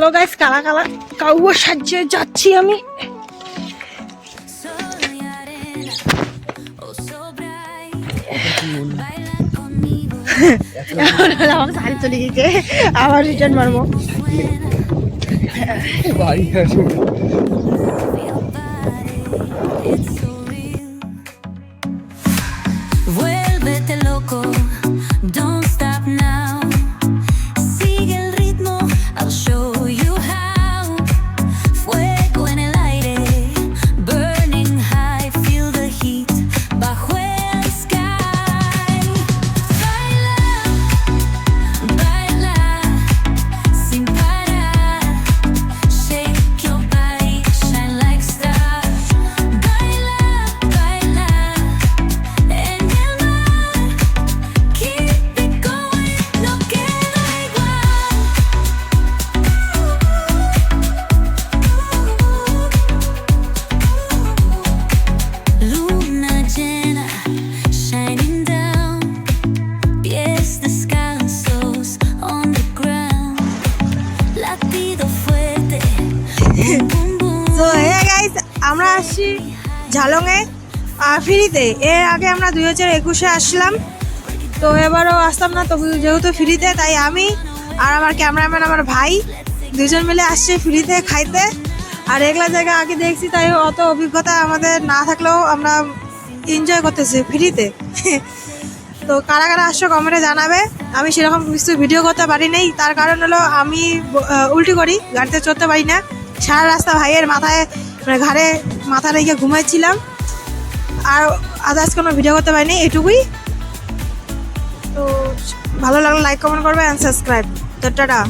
চলো গাইস, কালা কালা কাউয়া সাজিয়ে যাচ্ছি আমি। আমার শাড়ি চলে গেছে, আবার রিটার্ন মারবো। Vuélvete loco, don't stop now. Sigue el ritmo, I'll show you how. Fuego en el aire, burning high, feel the heat bajo el sky. Baila, baila, sin parar. Shake your body, shine like stars. Baila, baila. En el mar, keep it going, no queda igual. Luna llena, shining down, pies descalzos on the ground, latido fuerte, boom boom boom. তো hey guys, আমরা আসছি ঝালংয়ে ফ্রিতে। এর আগে আমরা 2021-এ আসলাম, তো এবারও আসতাম না, তো যেহেতু ফ্রিতে তাই আমি আর আমার ক্যামেরাম্যান আমার ভাই দুজন মিলে আসছে ফ্রিতে খাইতে। আর এগুলা জায়গা আগে দেখছি, তাই অত অভিজ্ঞতা আমাদের না থাকলেও আমরা এনজয় করতেছি ফ্রিতে। তো কারা কারা আসছো কমেন্টে জানাবে। আমি সেরকম কিছু ভিডিও করতে পারি নাই, তার কারণ হলো আমি উল্টি করি, গাড়িতে চড়তে পারি না। সারা রাস্তা ভাইয়ের মাথায় মানে ঘাড়ে মাথা রেখে ঘুমাইছিলাম, আর আদার্স কোনো ভিডিও করতে পারিনি, এটুকুই। তো ভালো লাগলে লাইক কমেন্ট করবে অ্যান্ড সাবস্ক্রাইব। তো টাটা।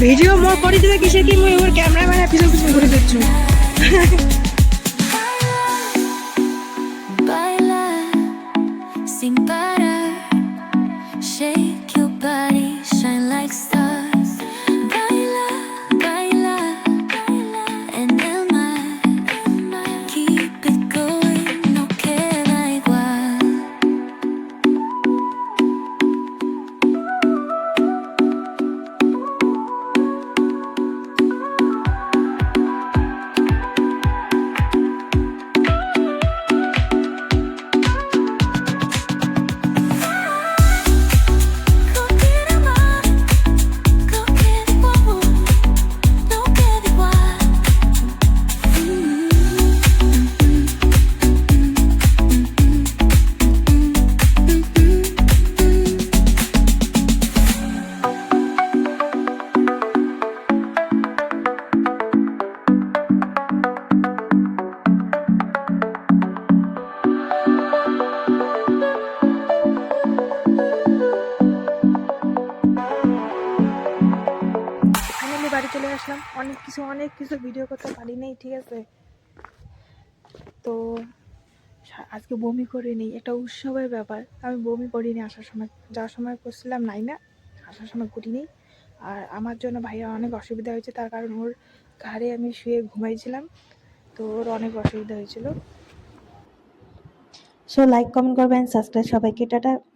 ভিডিও মোর করে দিবে কিসে কি মুই ওর ক্যামেরাম্যানের পিছন পিছন ঘুরে দিচ্ছি। Baila sin parar, shake your body, shine like stars. Baila, baila, en el mar, keep it going, no queda igual. No queda más, no queda igual, no queda igual. Finally বাড়ি চলে আসলাম। অনেক কিছু ভিডিও করতে পারি নাই, ঠিক আছে। তো আজকে বমি করিনি, একটা উৎসবের ব্যাপার। আমি বমি করিনি আসার সময়, যাওয়ার সময় করছিলাম নাই না, আসার সময় করিনি। আর আমার জন্য ভাইয়া অনেক অসুবিধা হয়েছে, তার কারণ ওর ঘাড়ে আমি শুয়ে ঘুমাইছিলাম, তো ওর অনেক অসুবিধা হয়েছিল। সো লাইক কমেন্ট করবেন, সাবস্ক্রাইব সবাইকে, টাটা।